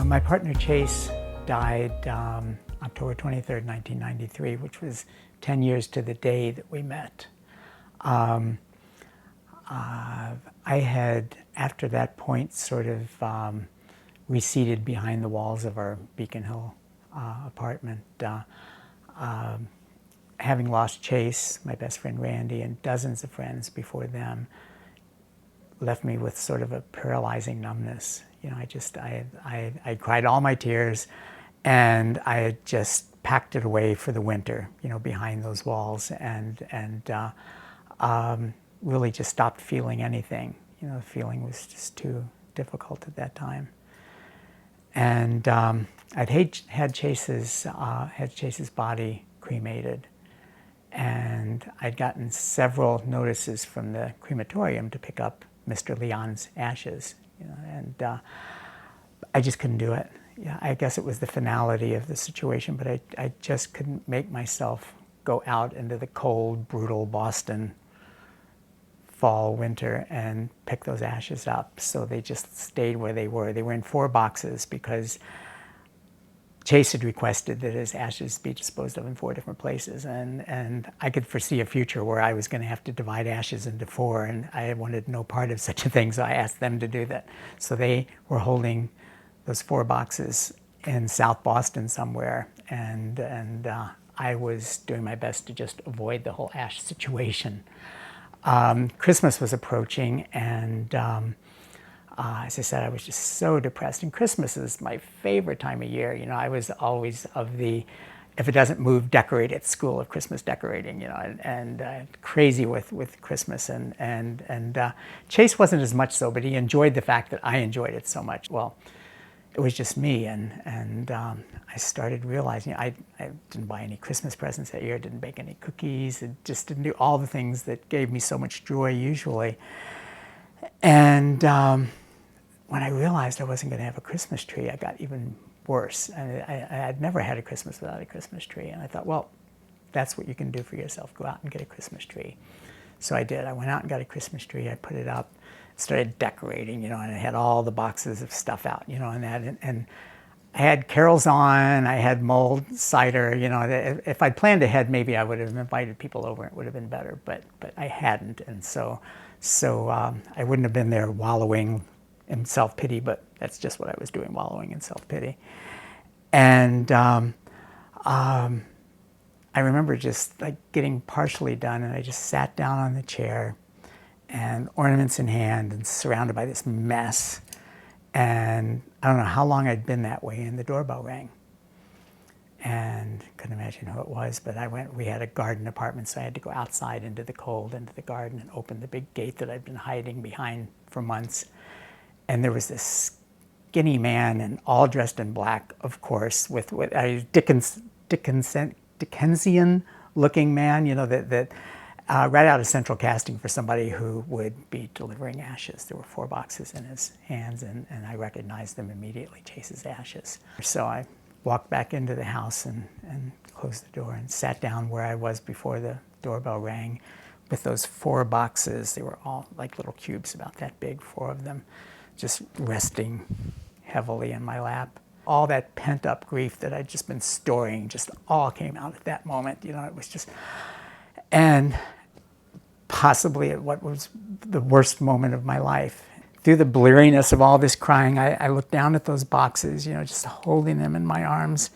My partner Chase died October 23rd, 1993, which was 10 years to the day that we met. I had, after that point, sort of receded behind the walls of our Beacon Hill apartment. Having lost Chase, my best friend Randy, and dozens of friends before them, left me with sort of a paralyzing numbness. You know, I cried all my tears, and I had just packed it away for the winter, you know, behind those walls, and really just stopped feeling anything. You know, the feeling was just too difficult at that time. And I'd had Chase's body cremated, and I'd gotten several notices from the crematorium to pick up Mr. Leon's ashes, you know, and I just couldn't do it. Yeah, I guess it was the finality of the situation, but I just couldn't make myself go out into the cold, brutal Boston fall, winter, and pick those ashes up. So they just stayed where they were. They were in 4 boxes because Chase had requested that his ashes be disposed of in 4 different places, and I could foresee a future where I was going to have to divide ashes into 4, and I wanted no part of such a thing, so I asked them to do that. So they were holding those 4 boxes in South Boston somewhere, and I was doing my best to just avoid the whole ash situation. Christmas was approaching, and as I said, I was just so depressed. And Christmas is my favorite time of year. You know, I was always of the, if it doesn't move, decorate at school of Christmas decorating. You know, and crazy with Christmas. And Chase wasn't as much so, but he enjoyed the fact that I enjoyed it so much. Well, it was just me, and I started realizing I didn't buy any Christmas presents that year, didn't bake any cookies, and just didn't do all the things that gave me so much joy usually. And when I realized I wasn't going to have a Christmas tree, I got even worse. I'd never had a Christmas without a Christmas tree, and I thought, well, that's what you can do for yourself. Go out and get a Christmas tree. So I did. I went out and got a Christmas tree. I put it up, started decorating, you know, and I had all the boxes of stuff out, you know, and I had carols on, I had mulled cider, you know. If I'd planned ahead, maybe I would have invited people over. It would have been better, but I hadn't, and so I wouldn't have been there wallowing in self-pity, but that's just what I was doing, wallowing in self-pity. And I remember just like getting partially done, and I just sat down on the chair and ornaments in hand and surrounded by this mess. And I don't know how long I'd been that way, and the doorbell rang. And couldn't imagine who it was, but we had a garden apartment, so I had to go outside into the cold, into the garden, and open the big gate that I'd been hiding behind for months. And there was this skinny man, and all dressed in black, of course, with a Dickensian-looking man, you know, that right out of central casting for somebody who would be delivering ashes. There were 4 boxes in his hands, and I recognized them immediately, Chase's ashes. So I walked back into the house and closed the door and sat down where I was before the doorbell rang with those 4 boxes. They were all like little cubes about that big, 4 of them, just resting heavily in my lap. All that pent-up grief that I'd just been storing just all came out at that moment. You know, it was just, and possibly at what was the worst moment of my life. Through the bleariness of all this crying, I looked down at those boxes, you know, just holding them in my arms,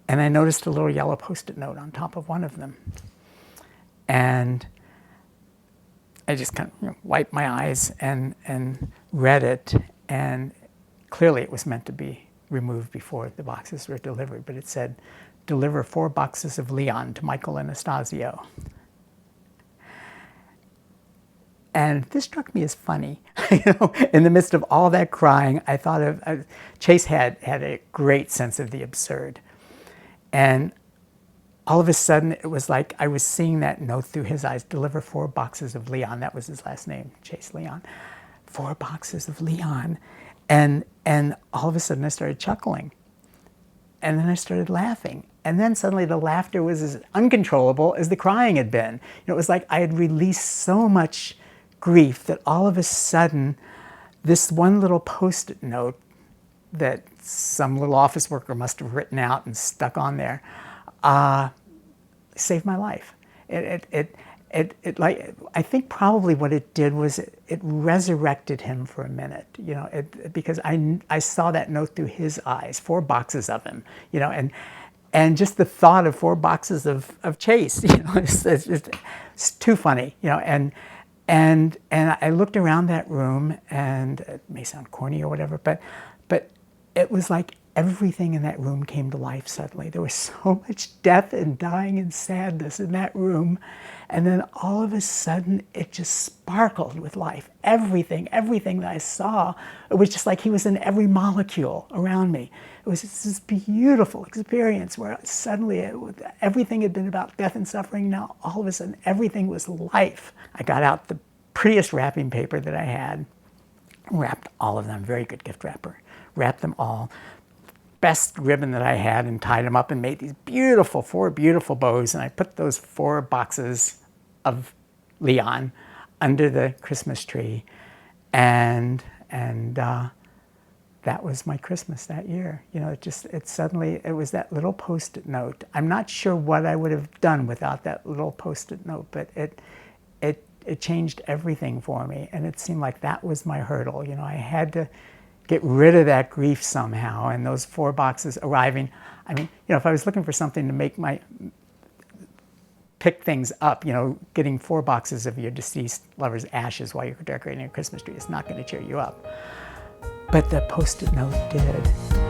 and I noticed a little yellow Post-it note on top of one of them. And I just kind of, you know, wiped my eyes and read it, and clearly it was meant to be removed before the boxes were delivered, but it said, "Deliver 4 boxes of Leon to Michael Anastasio." And this struck me as funny. You know, in the midst of all that crying, I thought of Chase had a great sense of the absurd. And all of a sudden, it was like I was seeing that note through his eyes. Deliver 4 boxes of Leon. That was his last name, Chase Leon. 4 boxes of Leon. And all of a sudden, I started chuckling. And then I started laughing. And then suddenly the laughter was as uncontrollable as the crying had been. You know, it was like I had released so much grief that all of a sudden, this one little Post-it note that some little office worker must have written out and stuck on there, saved my life. Like, I think probably what it did was it resurrected him for a minute, you know, because I saw that note through his eyes, 4 boxes of him, you know, and just the thought of 4 boxes of Chase, you know, it's too funny, you know, and I looked around that room, and it may sound corny or whatever, but it was like everything in that room came to life suddenly. There was so much death and dying and sadness in that room. And then all of a sudden, it just sparkled with life. Everything that I saw, it was just like he was in every molecule around me. It was just this beautiful experience where suddenly everything had been about death and suffering. Now, all of a sudden, everything was life. I got out the prettiest wrapping paper that I had, wrapped all of them, very good gift wrapper, wrapped them all, best ribbon that I had, and tied them up and made these beautiful, 4 beautiful bows. And I put those 4 boxes of Leon under the Christmas tree, and that was my Christmas that year. You know, it was that little Post-it note. I'm not sure what I would have done without that little Post-it note, but it changed everything for me, and it seemed like that was my hurdle. You know, I had to get rid of that grief somehow, and those 4 boxes arriving. I mean, you know, if I was looking for something to make pick things up, you know, getting 4 boxes of your deceased lover's ashes while you're decorating a Christmas tree is not going to cheer you up. But the Post-it note did.